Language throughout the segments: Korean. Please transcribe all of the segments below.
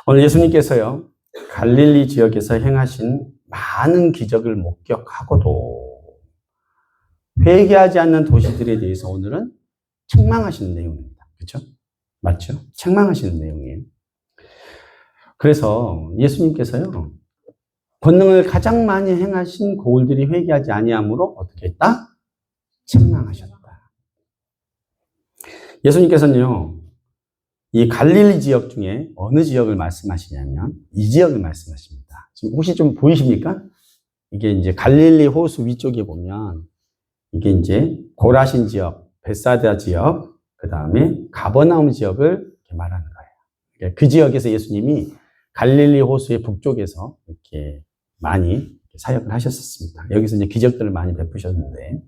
오늘 예수님께서요, 갈릴리 지역에서 행하신 많은 기적을 목격하고도 회개하지 않는 도시들에 대해서 오늘은 책망하시는 내용입니다. 그렇죠? 맞죠? 책망하시는 내용이에요. 그래서 예수님께서요, 권능을 가장 많이 행하신 고을들이 회개하지 아니함으로 어떻게 했다? 책망하셨다. 예수님께서는요, 이 갈릴리 지역 중에 어느 지역을 말씀하시냐면 이 지역을 말씀하십니다. 지금 혹시 좀 보이십니까? 이게 이제 갈릴리 호수 위쪽에 보면 이게 이제 고라신 지역, 벳사다 지역, 그 다음에 가버나움 지역을 말하는 거예요. 그 지역에서 예수님이 갈릴리 호수의 북쪽에서 이렇게 많이 사역을 하셨었습니다. 여기서 이제 기적들을 많이 베푸셨는데,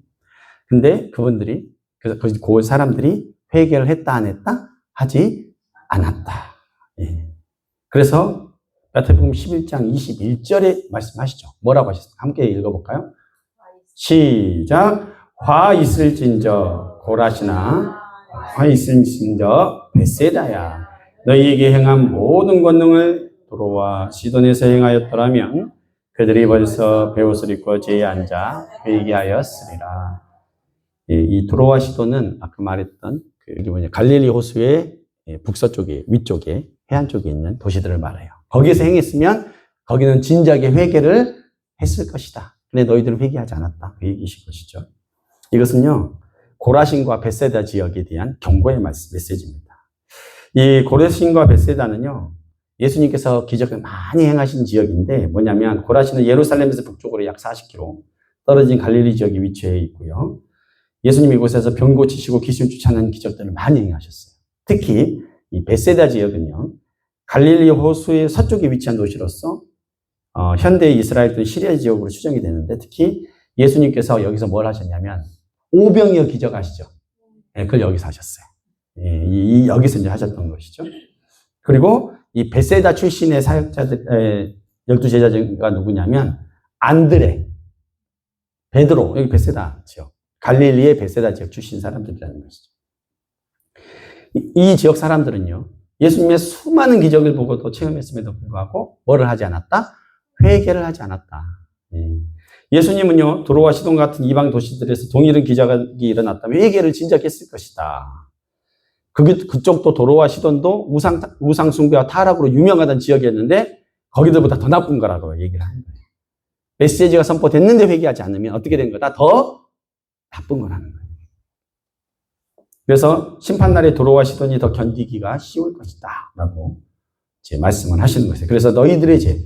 근데 그분들이, 그래서 그 사람들이 회개를 했다 안 했다? 하지 않았다. 예. 그래서 마태복음 11장 21절에 말씀하시죠. 뭐라고 하셨어요? 함께 읽어볼까요? 시작. 화 있을진저 고라시나 화 있을진저 벳세다야. 너희에게 행한 모든 권능을 도로와 시돈에서 행하였더라면 그들이 벌써 베옷을 입고 제에 앉아 회개하였으리라. 이 도로와 시돈은 아까 말했던 갈릴리 호수의 북서쪽에, 위쪽에, 해안 쪽에 있는 도시들을 말해요. 거기에서 행했으면 거기는 진작에 회개를 했을 것이다. 근데 너희들은 회개하지 않았다. 그 얘기이신 것이죠. 이것은요, 고라신과 벳세다 지역에 대한 경고의 메시지입니다. 이 고라신과 벳세다는요, 예수님께서 기적을 많이 행하신 지역인데 뭐냐면 고라신은 예루살렘에서 북쪽으로 약 40km 떨어진 갈릴리 지역에 위치해 있고요. 예수님이 이곳에서 병 고치시고 귀신 쫓아내는 기적들을 많이 행하셨어요. 특히 이 벳세다 지역은요, 갈릴리 호수의 서쪽에 위치한 도시로서 현대 이스라엘 또는 시리아 지역으로 추정이 되는데, 특히 예수님께서 여기서 뭘 하셨냐면 오병이어 기적 아시죠? 네, 그걸 여기서 하셨어요. 여기서 이제 하셨던 것이죠. 그리고 이 벳세다 출신의 사역자들, 12제자가 누구냐면 안드레, 베드로, 여기 벳세다 지역, 갈릴리의 벳세다 지역 출신 사람들이라는 것이죠. 이 지역 사람들은요, 예수님의 수많은 기적을 보고도 체험했음에도 불구하고 뭐를 하지 않았다? 회개를 하지 않았다. 예수님은요, 도로와 시돈 같은 이방 도시들에서 동일한 기적이 일어났다면 회개를 진작 했을 것이다. 그쪽도 도로와 시돈도 우상 숭배와 타락으로 유명하던 지역이었는데 거기들보다 더 나쁜 거라고 얘기를 하는 거예요. 메시지가 선포됐는데 회개하지 않으면 어떻게 된 거다? 더 나쁜 거라는 거예요. 그래서 심판날에 도로와 시돈이 더 견디기가 쉬울 것이다 라고 이제 말씀을 하시는 것이에요. 그래서 너희들의 죄,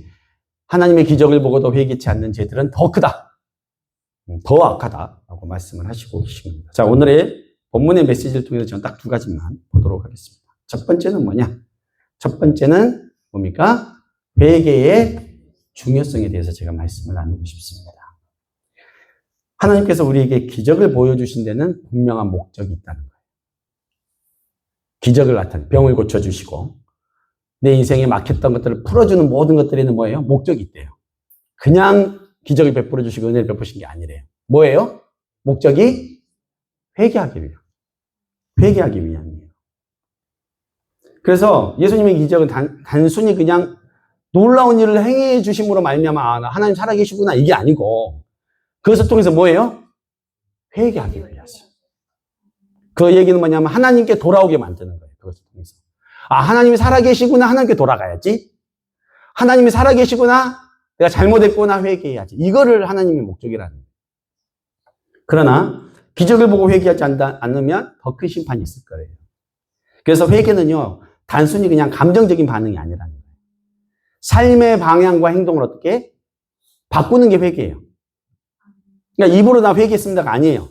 하나님의 기적을 보고도 회개치 않는 죄들은 더 크다, 더 악하다 라고 말씀을 하시고 계십니다. 자, 오늘의 본문의 메시지를 통해서 저는 딱 두 가지만 보도록 하겠습니다. 첫 번째는 뭐냐? 첫 번째는 뭡니까? 회개의 중요성에 대해서 제가 말씀을 나누고 싶습니다. 하나님께서 우리에게 기적을 보여주신 데는 분명한 목적이 있다는 거예요. 기적을 나타내, 병을 고쳐주시고 내 인생에 막혔던 것들을 풀어주는 모든 것들에는 뭐예요? 목적이 있대요. 그냥 기적을 베풀어 주시고 은혜를 베푸신 게 아니래요. 뭐예요? 목적이 회개하기 위함. 회개하기 위함이에요. 그래서 예수님의 기적은 단순히 그냥 놀라운 일을 행해 주심으로 말미암아 하나님 살아계시구나 이게 아니고, 그것을 통해서 뭐예요? 회개하기 위해서. 그 얘기는 뭐냐면 하나님께 돌아오게 만드는 거예요. 그것을 통해서. 하나님이 살아계시구나, 하나님께 돌아가야지. 하나님이 살아계시구나, 내가 잘못했구나, 회개해야지. 이거를 하나님의 목적이라는 거예요. 그러나 기적을 보고 회개하지 않으면 더 큰 심판이 있을 거예요. 그래서 회개는요, 단순히 그냥 감정적인 반응이 아니라는 거예요. 삶의 방향과 행동을 어떻게 바꾸는 게 회개예요. 그러니까 입으로 나 회개했습니다가 아니에요.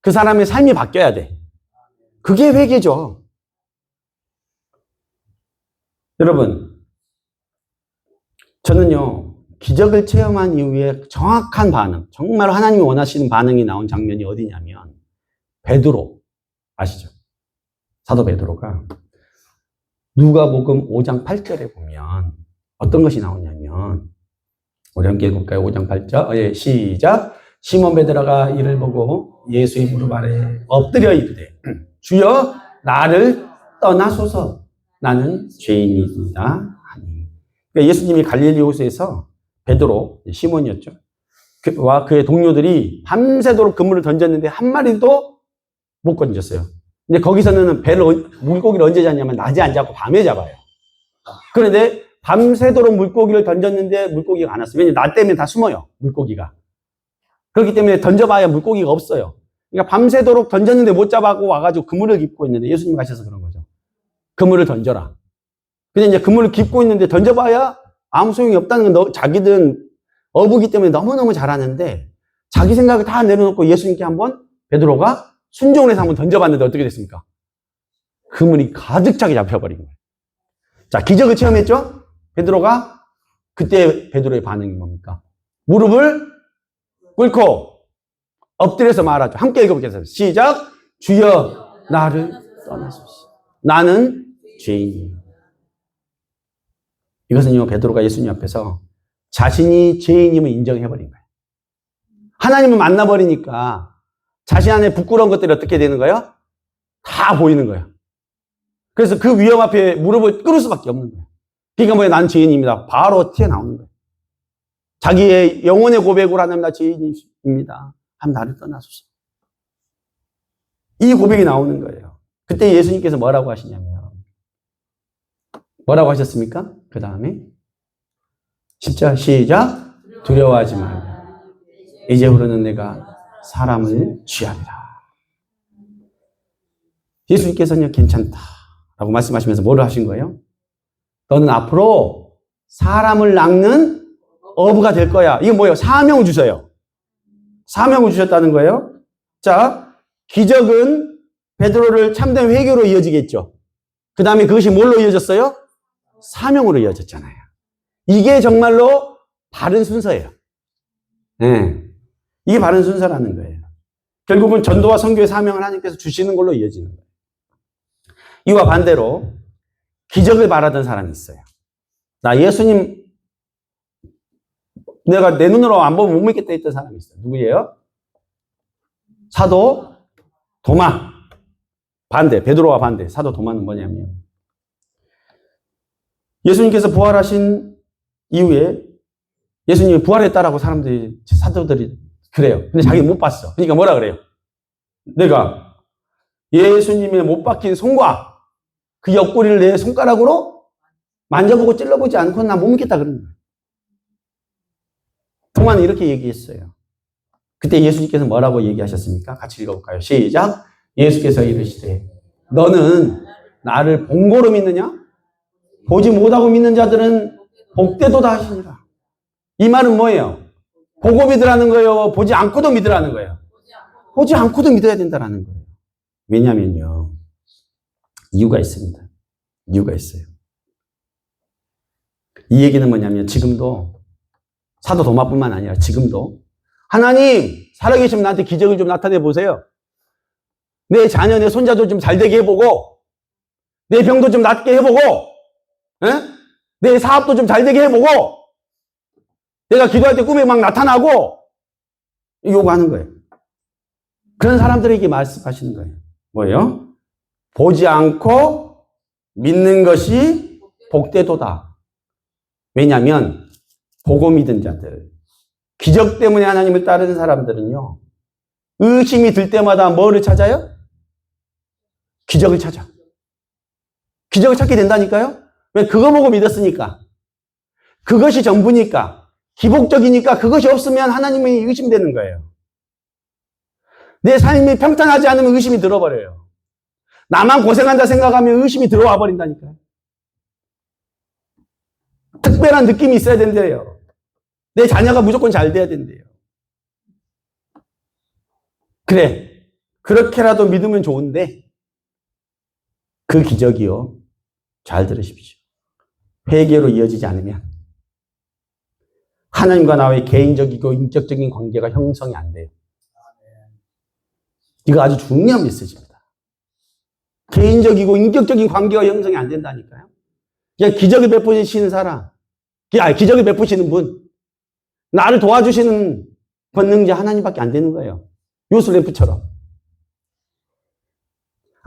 그 사람의 삶이 바뀌어야 돼. 그게 회개죠. 여러분, 저는요, 기적을 체험한 이후에 정확한 반응, 정말 하나님이 원하시는 반응이 나온 장면이 어디냐면 베드로, 아시죠? 사도 베드로가 누가복음 5장 8절에 보면 어떤 것이 나오냐면, 우리 함께 읽을까요? 5장 8절. 시작. 시몬 베드로가 이를 보고 예수의 무릎 아래 엎드려 이르되 주여 나를 떠나소서. 나는 죄인이다 하니. 그러니까 예수님이 갈릴리 호수에서 베드로, 시몬이었죠. 와 그의 동료들이 밤새도록 그물을 던졌는데 한 마리도 못 건졌어요. 근데 거기서는 물고기를 언제 잡냐면 낮에 안 잡고 밤에 잡아요. 그런데 밤새도록 물고기를 던졌는데 물고기가 안 왔어요. 왜냐면 낮 때문에 다 숨어요, 물고기가. 그렇기 때문에 던져봐야 물고기가 없어요. 그러니까 밤새도록 던졌는데 못 잡아고 와가지고 그물을 깁고 있는데 예수님 가셔서 그런 거죠. 그물을 던져라. 근데 이제 그물을 깁고 있는데 던져봐야 아무 소용이 없다는 건 자기들은 어부기 때문에 너무너무 잘하는데 자기 생각을 다 내려놓고 예수님께 한번 베드로가 순종을 해서 한번 던져봤는데 어떻게 됐습니까? 그물이 가득 차게 잡혀버린 거예요. 자, 기적을 체험했죠? 베드로가 그때 베드로의 반응이 뭡니까? 무릎을 꿇고 엎드려서 말하죠. 함께 읽어보겠습니다. 시작. 주여 나를 떠나소서. 나는 죄인이에요. 이것은요, 베드로가 예수님 앞에서 자신이 죄인임을 인정해버린 거예요. 하나님을 만나버리니까 자신 안에 부끄러운 것들이 어떻게 되는 거예요? 다 보이는 거예요. 그래서 그 위험 앞에 무릎을 꿇을 수밖에 없는 거예요. 그러니까 뭐예요? 난 죄인입니다. 바로 튀어나오는 거예요. 자기의 영혼의 고백으로 하나님 나 죄인입니다. 하면 나를 떠나소서. 이 고백이 나오는 거예요. 그때 예수님께서 뭐라고 하시냐면 뭐라고 하셨습니까? 그 다음에 10절 시작. 두려워하지 말라. 이제부터는 내가 사람을 취하리라. 예수님께서는 괜찮다라고 말씀하시면서 뭐를 하신 거예요? 너는 앞으로 사람을 낚는 어부가 될 거야. 이게 뭐예요? 사명을 주셔요. 사명을 주셨다는 거예요. 자, 기적은 베드로를 참된 회개로 이어지겠죠. 그 다음에 그것이 뭘로 이어졌어요? 사명으로 이어졌잖아요. 이게 정말로 바른 순서예요. 네. 이게 바른 순서라는 거예요. 결국은 전도와 선교의 사명을 하나님께서 주시는 걸로 이어지는 거예요. 이와 반대로 기적을 바라던 사람이 있어요. 나 예수님 내가 내 눈으로 안 보면 못 믿겠다 했던 사람이 있어요. 누구예요? 사도 도마. 반대, 베드로와 반대. 사도 도마는 뭐냐면 예수님께서 부활하신 이후에 예수님이 부활했다라고 사람들이, 사도들이 그래요. 근데 자기는 못 봤어. 그러니까 뭐라 그래요? 내가 예수님의 못 박힌 손과 그 옆구리를 내 손가락으로 만져보고 찔러보지 않고는 나 못 믿겠다 그러는 거예요. 도마는 이렇게 얘기했어요. 그때 예수님께서 뭐라고 얘기하셨습니까? 같이 읽어볼까요? 시작. 예수께서 이르시되 너는 나를 본고로 믿느냐? 보지 못하고 믿는 자들은 복되도다 하시니라. 이 말은 뭐예요? 보고 믿으라는 거예요? 보지 않고도 믿으라는 거예요? 보지 않고도 믿어야 된다는 거예요. 왜냐면요. 이유가 있습니다. 이유가 있어요. 이 얘기는 뭐냐면 지금도 사도 도마뿐만 아니라 지금도 하나님 살아계시면 나한테 기적을 좀 나타내 보세요. 내 자녀, 내 손자도 좀 잘 되게 해보고 내 병도 좀 낫게 해보고 에? 내 사업도 좀 잘 되게 해보고 내가 기도할 때 꿈에 막 나타나고 요구하는 거예요. 그런 사람들에게 말씀하시는 거예요. 뭐예요? 보지 않고 믿는 것이 복되도다. 왜냐하면 보고 믿은 자들, 기적 때문에 하나님을 따르는 사람들은요, 의심이 들 때마다 뭐를 찾아요? 기적을 찾아. 기적을 찾게 된다니까요? 왜? 그거 보고 믿었으니까. 그것이 전부니까. 기복적이니까 그것이 없으면 하나님이 의심되는 거예요. 내 삶이 평탄하지 않으면 의심이 들어버려요. 나만 고생한다 생각하면 의심이 들어와 버린다니까요. 특별한 느낌이 있어야 된대요. 내 자녀가 무조건 잘 돼야 된대요. 그래, 그렇게라도 믿으면 좋은데 그 기적이요. 잘 들으십시오. 회개로 이어지지 않으면 하나님과 나의 개인적이고 인격적인 관계가 형성이 안 돼요. 이거 아주 중요한 메시지입니다. 개인적이고 인격적인 관계가 형성이 안 된다니까요. 그냥 기적을 베푸시는 사람, 기적을 베푸시는 분, 나를 도와주시는 권능자 하나님밖에 안 되는 거예요. 요술램프처럼.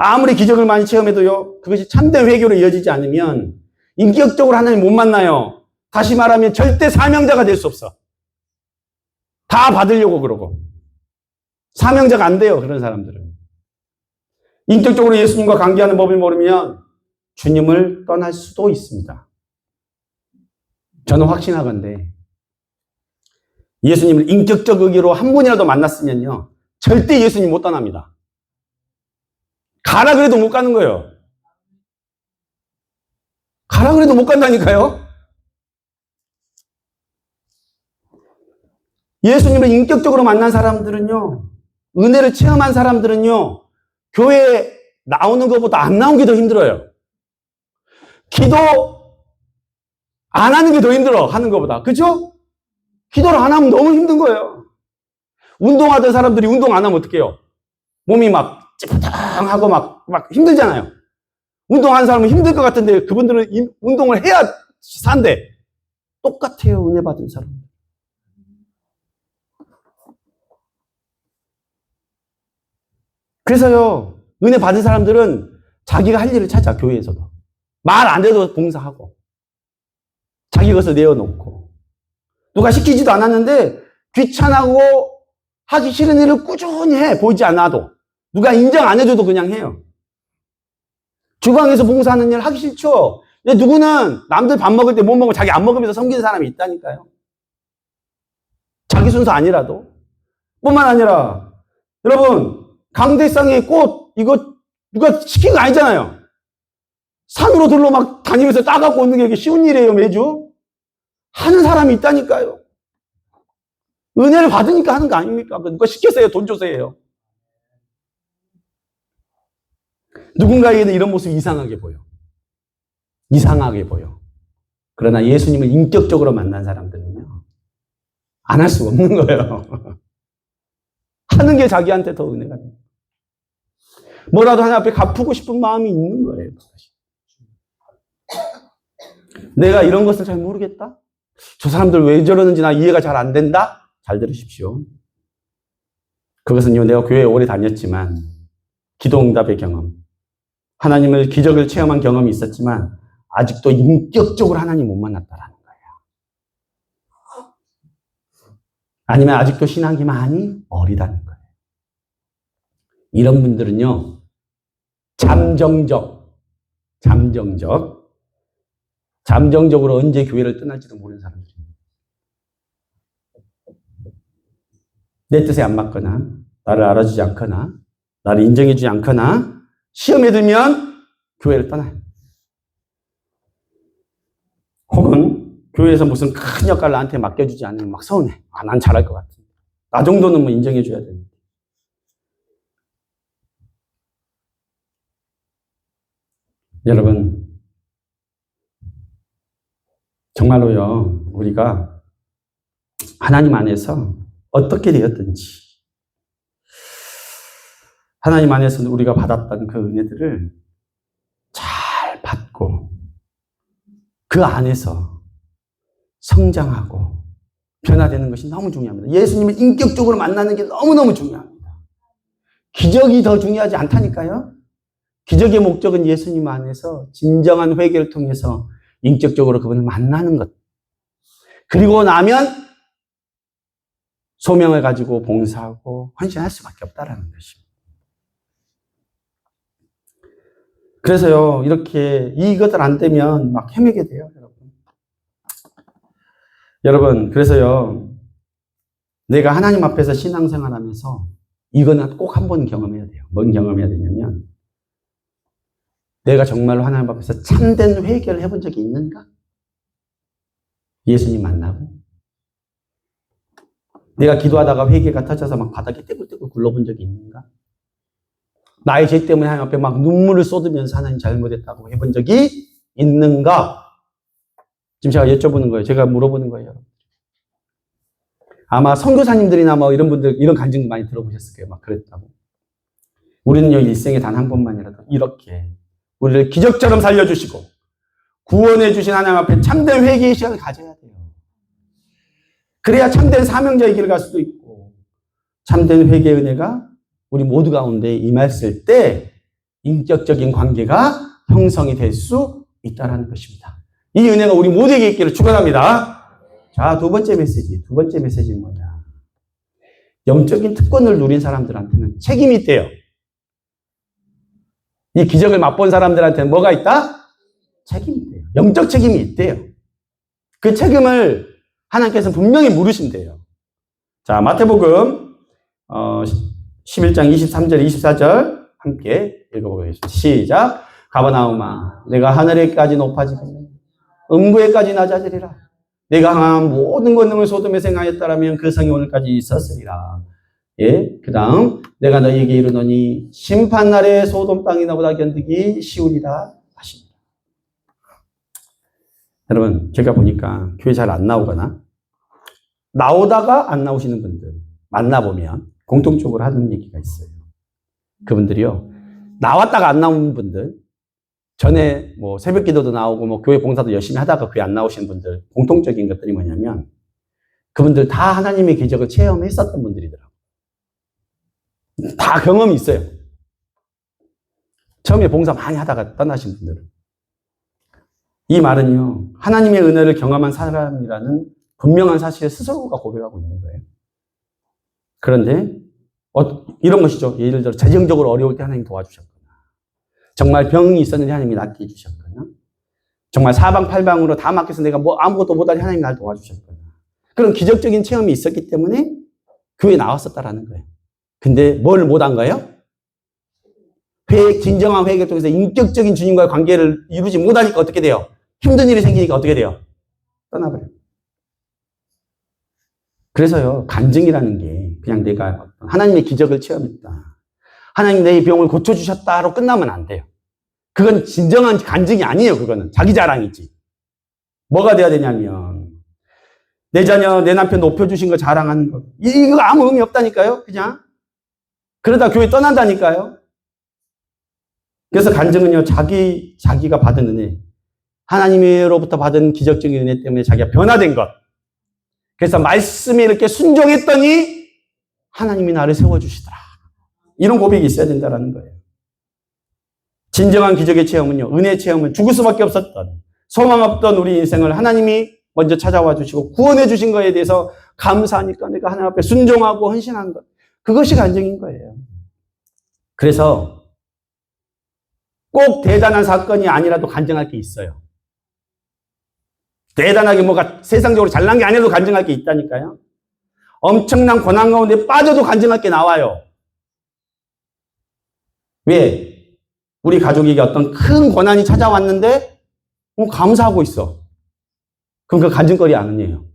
아무리 기적을 많이 체험해도요, 그것이 참된 회개로 이어지지 않으면 인격적으로 하나님 못 만나요. 다시 말하면 절대 사명자가 될 수 없어. 다 받으려고 그러고. 사명자가 안 돼요, 그런 사람들은. 인격적으로 예수님과 관계하는 법을 모르면 주님을 떠날 수도 있습니다. 저는 확신하건대 예수님을 인격적 의기로 한 분이라도 만났으면요, 절대 예수님 못 떠납니다. 가라 그래도 못 가는 거예요. 가라 그래도 못 간다니까요. 예수님을 인격적으로 만난 사람들은요, 은혜를 체험한 사람들은요, 교회에 나오는 것보다 안 나온 게 더 힘들어요. 기도 안 하는 게 더 힘들어, 하는 것보다. 그죠? 기도를 안 하면 너무 힘든 거예요. 운동하던 사람들이 운동 안 하면 어떡해요? 몸이 막 찌뿌둥하고 막 힘들잖아요. 운동하는 사람은 힘들 것 같은데 그분들은 운동을 해야 산대. 똑같아요, 은혜 받은 사람. 그래서요, 은혜 받은 사람들은 자기가 할 일을 찾아, 교회에서도. 말 안 해도 봉사하고. 자기 것을 내어놓고. 누가 시키지도 않았는데 귀찮하고 하기 싫은 일을 꾸준히 해, 보이지 않아도. 누가 인정 안 해줘도 그냥 해요. 주방에서 봉사하는 일 하기 싫죠? 근데 누구는 남들 밥 먹을 때 못 먹고 자기 안 먹으면서 섬기는 사람이 있다니까요. 자기 순서 아니라도. 뿐만 아니라, 여러분, 강대상의 꽃, 이거 누가 시킨 거 아니잖아요. 산으로 들러 막 다니면서 따갖고 오는 게 이게 쉬운 일이에요, 매주? 하는 사람이 있다니까요. 은혜를 받으니까 하는 거 아닙니까? 누가 시켰어요? 돈 줘서 해요. 누군가에게는 이런 모습이 이상하게 보여. 이상하게 보여. 그러나 예수님을 인격적으로 만난 사람들은요, 안 할 수가 없는 거예요. 하는 게 자기한테 더 은혜가 돼요. 뭐라도 하나님 앞에 갚고 싶은 마음이 있는 거예요. 내가 이런 것을 잘 모르겠다? 저 사람들 왜 저러는지 나 이해가 잘 안 된다? 잘 들으십시오. 그것은요, 내가 교회에 오래 다녔지만, 기도응답의 경험, 하나님을 기적을 체험한 경험이 있었지만, 아직도 인격적으로 하나님 못 만났다라는 거예요. 아니면 아직도 신앙이 많이 어리다는 거예요. 이런 분들은요, 잠정적으로 언제 교회를 떠날지도 모르는 사람들입니다. 내 뜻에 안 맞거나, 나를 알아주지 않거나, 나를 인정해주지 않거나, 시험에 들면 교회를 떠나요. 혹은 교회에서 무슨 큰 역할을 나한테 맡겨주지 않으면 막 서운해. 아, 난 잘할 것 같아. 나 정도는 뭐 인정해줘야 되는데. 여러분, 정말로요, 우리가 하나님 안에서 어떻게 되었든지, 하나님 안에서 우리가 받았던 그 은혜들을 잘 받고, 그 안에서 성장하고 변화되는 것이 너무 중요합니다. 예수님을 인격적으로 만나는 게 너무너무 중요합니다. 기적이 더 중요하지 않다니까요. 기적의 목적은 예수님 안에서 진정한 회개를 통해서 인격적으로 그분을 만나는 것. 그리고 나면 소명을 가지고 봉사하고 헌신할 수밖에 없다라는 것입니다. 그래서요, 이렇게 이것들 안 되면 막 헤매게 돼요, 여러분. 여러분, 그래서요, 내가 하나님 앞에서 신앙생활 하면서 이거는 꼭 한 번 경험해야 돼요. 뭔 경험해야 되냐면, 내가 정말로 하나님 앞에서 참된 회개를 해본 적이 있는가? 예수님 만나고. 내가 기도하다가 회개가 터져서 막 바닥에 떼굴떼굴 굴러본 적이 있는가? 나의 죄 때문에 하나님 앞에 막 눈물을 쏟으면서 하나님 잘못했다고 해본 적이 있는가? 지금 제가 여쭤보는 거예요. 제가 물어보는 거예요. 아마 선교사님들이나 뭐 이런 분들 이런 간증도 많이 들어보셨을 거예요. 막 그랬다고. 우리는요, 일생에 단 한 번만이라도 이렇게 우리를 기적처럼 살려주시고 구원해 주신 하나님 앞에 참된 회개의 시간을 가져야 돼요. 그래야 참된 사명자의 길을 갈 수도 있고 참된 회개의 은혜가 우리 모두 가운데 임했을 때 인격적인 관계가 형성이 될 수 있다는 것입니다. 이 은혜가 우리 모두에게 있기를 축원합니다. 자, 두 번째 메시지는 뭐냐? 영적인 특권을 누린 사람들한테는 책임이 있대요. 이 기적을 맛본 사람들한테는 뭐가 있다? 책임이 있대요. 영적 책임이 있대요. 그 책임을 하나님께서 분명히 물으신대요. 자, 마태복음 11장 23절 24절 함께 읽어보겠습니다. 시작. 가버나움아, 내가 하늘에까지 높아지겠느냐? 음부에까지 낮아지리라. 내가 항한 모든 권능을 소돔에 행하였다라면 그 성이 오늘까지 있었으리라. 예, 그 다음 내가 너희에게 이르노니 심판날에 소돔 땅이 너보다 견디기 쉬우리라 하십니다. 여러분, 제가 보니까 교회 잘 안 나오거나 나오다가 안 나오시는 분들 만나보면 공통적으로 하는 얘기가 있어요. 그분들이요, 나왔다가 안 나오는 분들, 전에 뭐 새벽 기도도 나오고 뭐 교회 봉사도 열심히 하다가 교회 안 나오시는 분들, 공통적인 것들이 뭐냐면 그분들 다 하나님의 기적을 체험했었던 분들이더라고요. 다 경험이 있어요. 처음에 봉사 많이 하다가 떠나신 분들은. 이 말은요, 하나님의 은혜를 경험한 사람이라는 분명한 사실을 스스로가 고백하고 있는 거예요. 그런데 이런 것이죠. 예를 들어 재정적으로 어려울 때 하나님 도와주셨거나, 정말 병이 있었는데 하나님이 낫게 해주셨거나, 정말 사방팔방으로 다 막혀서 내가 뭐 아무것도 못하니 하나님이 날 도와주셨거나, 그런 기적적인 체험이 있었기 때문에 교회에 나왔었다라는 거예요. 근데 뭘 못한 거예요? 진정한 회개를 통해서 인격적인 주님과의 관계를 이루지 못하니까 어떻게 돼요? 힘든 일이 생기니까 어떻게 돼요? 떠나버려요. 그래서요, 간증이라는 게 그냥 내가 하나님의 기적을 체험했다, 하나님 내 병을 고쳐주셨다로 끝나면 안 돼요. 그건 진정한 간증이 아니에요. 그거는 자기 자랑이지. 뭐가 돼야 되냐면 내 자녀, 내 남편 높여주신 거 자랑하는 거, 이거 아무 의미 없다니까요. 그냥 그러다 교회 떠난다니까요. 그래서 간증은요, 자기가 받은 은혜, 하나님으로부터 받은 기적적인 은혜 때문에 자기가 변화된 것, 그래서 말씀에 이렇게 순종했더니 하나님이 나를 세워주시더라, 이런 고백이 있어야 된다는 거예요. 진정한 기적의 체험은요, 은혜 체험은 죽을 수밖에 없었던, 소망 없던 우리 인생을 하나님이 먼저 찾아와 주시고 구원해 주신 것에 대해서 감사하니까 내가 하나님 앞에 순종하고 헌신한 것, 그것이 간증인 거예요. 그래서 꼭 대단한 사건이 아니라도 간증할 게 있어요. 대단하게 뭐가 세상적으로 잘난 게 아니라도 간증할 게 있다니까요. 엄청난 고난 가운데 빠져도 간증할 게 나와요. 왜? 우리 가족에게 어떤 큰 고난이 찾아왔는데 감사하고 있어. 그럼 그 간증거리 아니에요.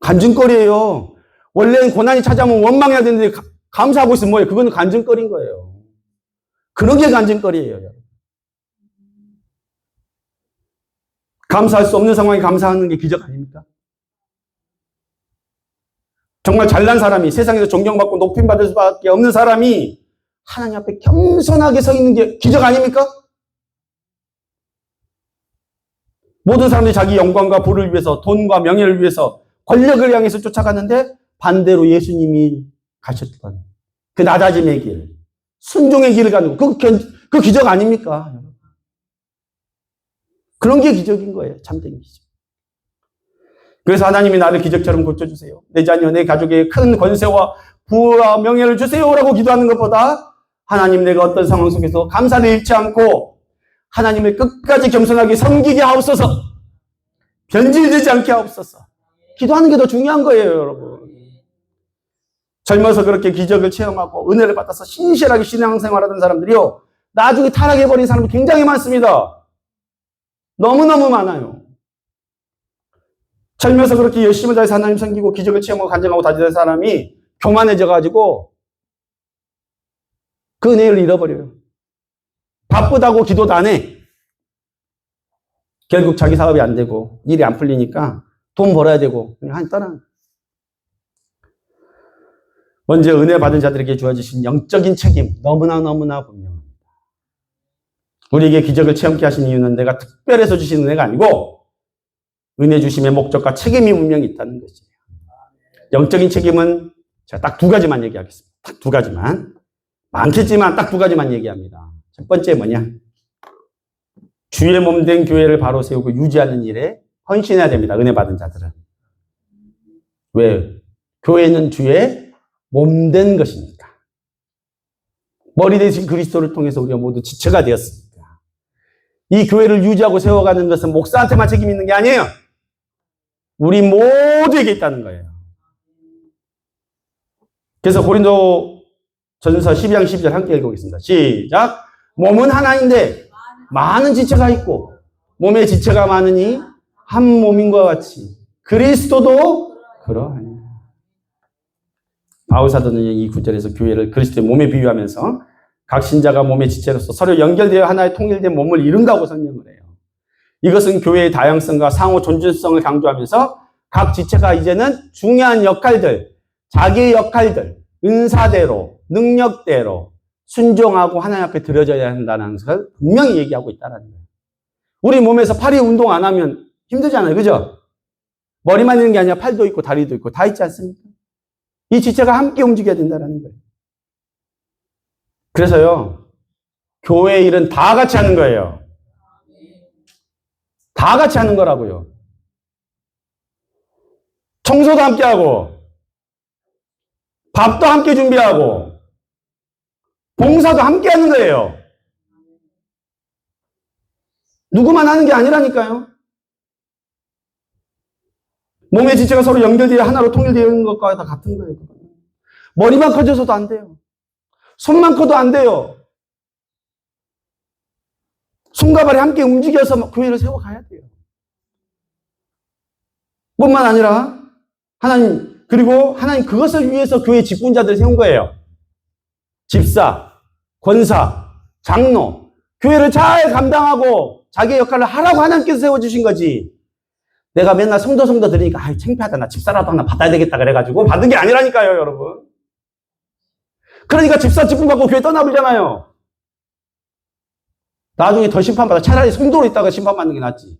간증거리예요. 원래는 고난이 찾아오면 원망해야 되는데 감사하고 있으면 뭐예요? 그거는 간증거리인 거예요. 그런 게 간증거리예요. 감사할 수 없는 상황에 감사하는 게 기적 아닙니까? 정말 잘난 사람이, 세상에서 존경받고 높임받을 수밖에 없는 사람이 하나님 앞에 겸손하게 서 있는 게 기적 아닙니까? 모든 사람들이 자기 영광과 부를 위해서, 돈과 명예를 위해서, 권력을 향해서 쫓아갔는데 반대로 예수님이 가셨던 그 낮아짐의 길, 순종의 길을 가는 거, 그 기적 아닙니까? 그런 게 기적인 거예요. 참된 기적. 그래서 하나님이 나를 기적처럼 고쳐주세요, 내 자녀, 내 가족에 큰 권세와 부와 명예를 주세요라고 기도하는 것보다 하나님, 내가 어떤 상황 속에서 감사를 잃지 않고 하나님을 끝까지 겸손하게 섬기게 하옵소서, 변질되지 않게 하옵소서, 기도하는 게 더 중요한 거예요, 여러분. 젊어서 그렇게 기적을 체험하고 은혜를 받아서 신실하게 신앙생활하던 사람들이요, 나중에 타락해버린 사람이 굉장히 많습니다. 너무너무 많아요. 젊어서 그렇게 열심히 다해서 하나님 섬기고 기적을 체험하고 간증하고 다니던 사람이 교만해져가지고 그 은혜를 잃어버려요. 바쁘다고 기도도 안 해. 결국 자기 사업이 안 되고 일이 안 풀리니까 돈 벌어야 되고 그냥 떠나. 먼저 은혜 받은 자들에게 주어지신 영적인 책임, 너무나 분명합니다. 우리에게 기적을 체험케 하신 이유는 내가 특별해서 주신 은혜가 아니고 은혜 주심의 목적과 책임이 분명히 있다는 것이에요. 영적인 책임은 제가 딱 두 가지만 얘기하겠습니다. 딱 두 가지만. 많겠지만 딱 두 가지만 얘기합니다. 첫 번째 뭐냐? 주의 몸 된 교회를 바로 세우고 유지하는 일에 헌신해야 됩니다. 은혜 받은 자들은. 왜? 교회는 주의 몸 된 것이니까. 머리 대신 그리스도를 통해서 우리가 모두 지체가 되었습니다. 이 교회를 유지하고 세워가는 것은 목사한테만 책임이 있는 게 아니에요. 우리 모두에게 있다는 거예요. 그래서 고린도 전서 12장 12절 함께 읽어보겠습니다. 시작. 몸은 하나인데 많은 지체가 있고 몸의 지체가 많으니 한 몸인 것 같이 그리스도도 그러하니. 바울 사도는 이 구절에서 교회를 그리스도의 몸에 비유하면서 각 신자가 몸의 지체로서 서로 연결되어 하나의 통일된 몸을 이룬다고 설명을 해요. 이것은 교회의 다양성과 상호 존중성을 강조하면서 각 지체가 이제는 중요한 역할들, 자기의 역할들, 은사대로, 능력대로 순종하고 하나님 앞에 드려져야 한다는 것을 분명히 얘기하고 있다는 거예요. 우리 몸에서 팔이 운동 안 하면 힘들잖아요. 그죠? 머리만 있는 게 아니라 팔도 있고 다리도 있고 다 있지 않습니까? 이 지체가 함께 움직여야 된다는 거예요. 그래서요, 교회 일은 다 같이 하는 거예요. 다 같이 하는 거라고요. 청소도 함께 하고, 밥도 함께 준비하고, 봉사도 함께 하는 거예요. 누구만 하는 게 아니라니까요. 몸의 지체가 서로 연결되어 하나로 통일되어 있는 것과 다 같은 거예요. 머리만 커져서도 안 돼요. 손만 커도 안 돼요. 손과 발이 함께 움직여서 교회를 세워가야 돼요. 뿐만 아니라 그리고 하나님 그것을 위해서 교회 직분자들을 세운 거예요. 집사, 권사, 장로, 교회를 잘 감당하고 자기의 역할을 하라고 하나님께서 세워주신 거지. 내가 맨날 성도 드리니까 창피하다. 나 집사라도 하나 받아야 되겠다 그래가지고 받은 게 아니라니까요, 여러분. 그러니까 집사 직분 받고 교회 떠나버리잖아요. 나중에 더 심판받아. 차라리 성도로 있다가 심판받는 게 낫지.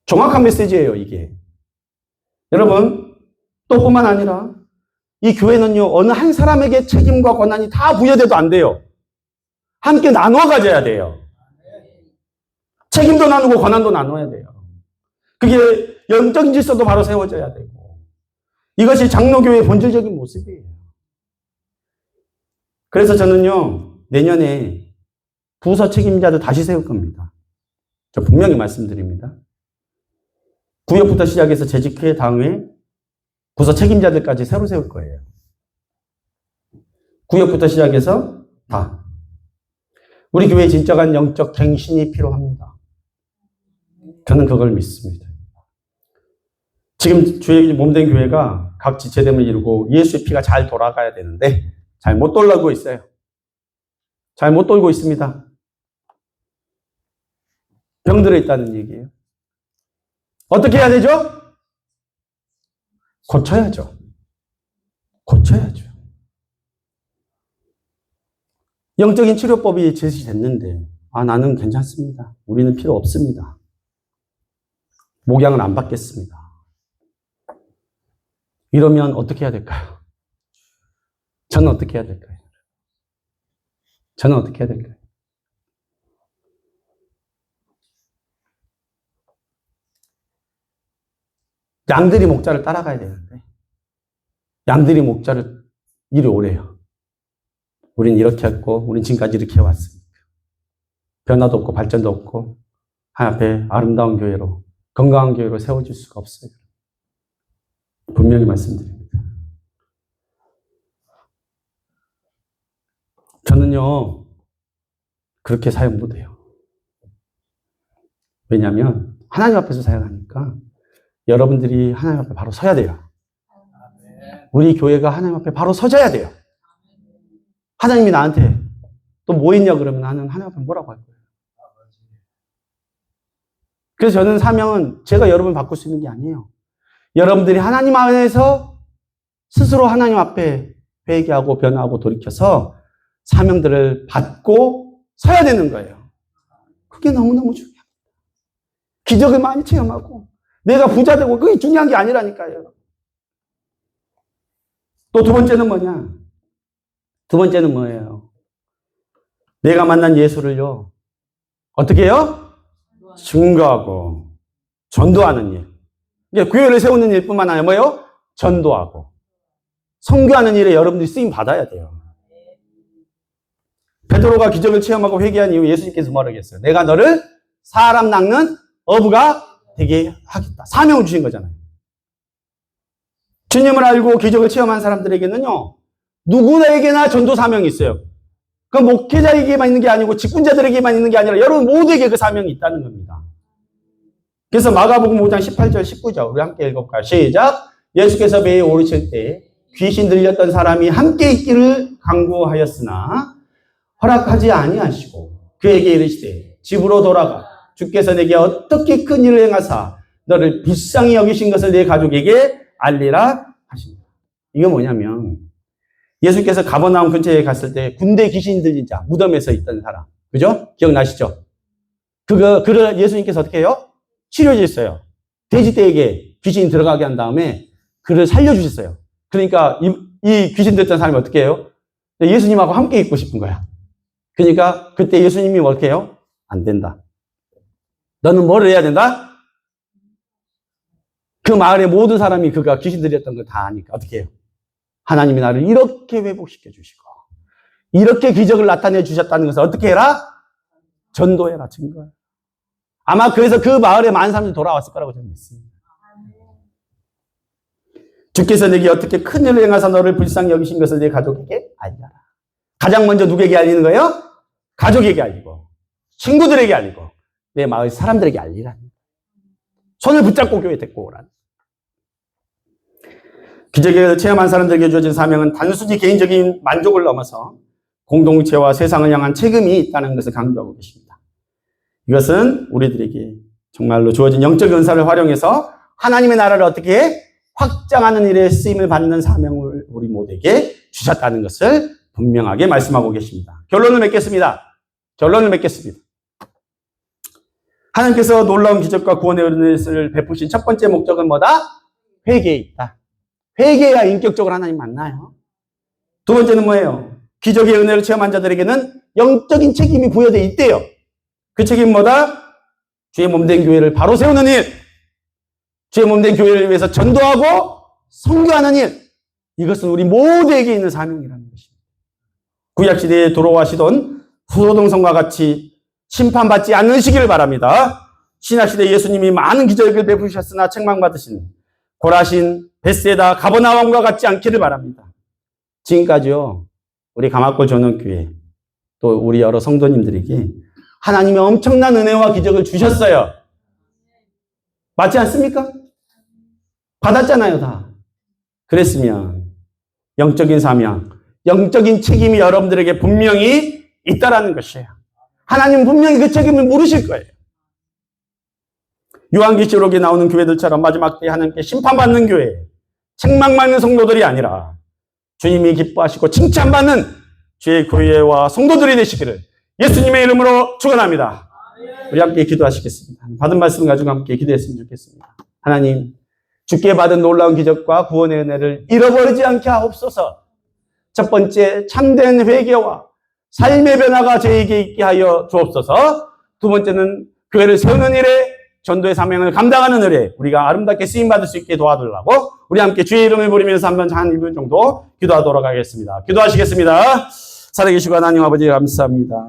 정확한 메시지예요, 이게. 여러분, 또 뿐만 아니라 이 교회는요, 어느 한 사람에게 책임과 권한이 다 부여돼도 안 돼요. 함께 나누어 가져야 돼요. 책임도 나누고 권한도 나눠야 돼요. 그게 영적인 질서도 바로 세워져야 되고. 이것이 장로교회의 본질적인 모습이에요. 그래서 저는요, 내년에 부서 책임자도 다시 세울 겁니다. 저 분명히 말씀드립니다. 구역부터 시작해서 재직회, 당회, 부서 책임자들까지 새로 세울 거예요. 구역부터 시작해서 다. 우리 교회에 진정한 영적 갱신이 필요합니다. 저는 그걸 믿습니다. 지금 주의 몸된 교회가 각 지체됨을 이루고 예수의 피가 잘 돌아가야 되는데 잘 못 돌고 있어요. 잘 못 돌고 있습니다. 병들어 있다는 얘기예요. 어떻게 해야 되죠? 고쳐야죠. 고쳐야죠. 영적인 치료법이 제시됐는데 나는 괜찮습니다. 우리는 필요 없습니다. 목양을 안 받겠습니다. 이러면 어떻게 해야 될까요? 저는 어떻게 해야 될까요? 저는 어떻게 해야 될까요? 양들이 목자를 따라가야 되는데 양들이 목자를 이리 오래요. 우린 이렇게 했고 우린 지금까지 이렇게 해왔으니까 변화도 없고 발전도 없고 하나님 앞에 아름다운 교회로 건강한 교회로 세워질 수가 없어요. 분명히 말씀드립니다. 저는요 그렇게 사역 못해요. 왜냐하면 하나님 앞에서 사역하니까 여러분들이 하나님 앞에 바로 서야 돼요. 우리 교회가 하나님 앞에 바로 서져야 돼요. 하나님이 나한테 또 뭐 있냐 그러면 나는 하나님 앞에 뭐라고 할 거예요. 그래서 저는 사명은 제가 여러분을 바꿀 수 있는 게 아니에요. 여러분들이 하나님 안에서 스스로 하나님 앞에 회개하고 변화하고 돌이켜서 사명들을 받고 서야 되는 거예요. 그게 너무너무 중요해요. 기적을 많이 체험하고 내가 부자 되고 그게 중요한 게 아니라니까요. 또 두 번째는 뭐냐? 두 번째는 뭐예요? 내가 만난 예수를요, 어떻게 해요? 증거하고, 전도하는 일. 이게 교회를 세우는 일뿐만 아니라 뭐예요? 전도하고. 선교하는 일에 여러분들이 쓰임 받아야 돼요. 베드로가 기적을 체험하고 회개한 이후 예수님께서 뭐라고 했어요? 내가 너를 사람 낚는 어부가 되게 하겠다. 사명을 주신 거잖아요. 주님을 알고 기적을 체험한 사람들에게는요, 누구에게나 전도 사명이 있어요. 그 목회자에게만 있는 게 아니고 직분자들에게만 있는 게 아니라 여러분 모두에게 그 사명이 있다는 겁니다. 그래서 마가복음 5장 18절 19절 우리 함께 읽어볼까요? 시작. 예수께서 배에 오르실 때 귀신 들렸던 사람이 함께 있기를 간구하였으나 허락하지 아니하시고 그에게 이르시되 집으로 돌아가 주께서 내게 어떻게 큰 일을 행하사 너를 불쌍히 여기신 것을 내 가족에게 알리라 하십니다. 이게 뭐냐면 예수께서 가버나움 근처에 갔을 때 군대 귀신 들린 자 무덤에서 있던 사람, 그죠? 기억나시죠? 그를 예수님께서 어떻게 해요? 치료해주셨어요. 돼지떼에게 귀신이 들어가게 한 다음에 그를 살려주셨어요. 그러니까 이 귀신 들었던 사람이 어떻게 해요? 예수님하고 함께 있고 싶은 거야. 그러니까 그때 예수님이 어떻게 해요? 안 된다. 너는 뭘 해야 된다? 그 마을의 모든 사람이 그가 귀신 들렸던 걸 다 아니까 어떻게 해요? 하나님이 나를 이렇게 회복시켜 주시고 이렇게 기적을 나타내 주셨다는 것을 어떻게 해라? 전도해라, 증거해라. 아마 그래서 그 마을에 많은 사람들이 돌아왔을 거라고 저는 믿습니다. 주께서 내게 어떻게 큰 일을 행하사 너를 불쌍히 여기신 것을 내 가족에게 알려라. 가장 먼저 누구에게 알리는 거예요? 가족에게 알리고 친구들에게 알리고 내 마을 사람들에게 알리라. 손을 붙잡고 교회에 데리고 오라. 기적을 체험한 사람들에게 주어진 사명은 단순히 개인적인 만족을 넘어서 공동체와 세상을 향한 책임이 있다는 것을 강조하고 계십니다. 이것은 우리들에게 정말로 주어진 영적 은사를 활용해서 하나님의 나라를 어떻게 확장하는 일에 쓰임을 받는 사명을 우리 모두에게 주셨다는 것을 분명하게 말씀하고 계십니다. 결론을 맺겠습니다. 하나님께서 놀라운 기적과 구원의 은혜를 베푸신 첫 번째 목적은 뭐다? 회개에 있다. 회개해야 인격적으로 하나님 만나요. 두 번째는 뭐예요? 기적의 은혜를 체험한 자들에게는 영적인 책임이 부여되어 있대요. 그 책임은 뭐다? 주의 몸된 교회를 바로 세우는 일, 주의 몸된 교회를 위해서 전도하고 선교하는 일, 이것은 우리 모두에게 있는 사명이라는 것입니다. 구약시대에 돌아가시던 소돔성과 같이 심판받지 않으시기를 바랍니다. 신약시대 예수님이 많은 기적을 베푸셨으나 책망받으신 고라신, 벳세다, 가버나움과 같지 않기를 바랍니다. 지금까지요, 우리 가마골 전원교회 또 우리 여러 성도님들에게 하나님의 엄청난 은혜와 기적을 주셨어요. 맞지 않습니까? 받았잖아요, 다. 그랬으면 영적인 사명, 영적인 책임이 여러분들에게 분명히 있다라는 것이에요. 하나님은 분명히 그 책임을 물으실 거예요. 요한계시록에 나오는 교회들처럼 마지막 때에 하나님께 심판받는 교회, 책망받는 성도들이 아니라 주님이 기뻐하시고 칭찬받는 주의 교회와 성도들이 되시기를 예수님의 이름으로 축원합니다. 우리 함께 기도하시겠습니다. 받은 말씀 가지고 함께 기도했으면 좋겠습니다. 하나님, 주께 받은 놀라운 기적과 구원의 은혜를 잃어버리지 않게 하옵소서. 첫 번째, 참된 회개와 삶의 변화가 저에게 있게 하여 주옵소서. 두 번째는 교회를 세우는 일에 전도의 사명을 감당하는 일에 우리가 아름답게 쓰임받을 수 있게 도와달라고 우리 함께 주의 이름을 부르면서 한 1분 정도 기도하도록 하겠습니다. 기도하시겠습니다. 살아계시고 하나님 아버지 감사합니다.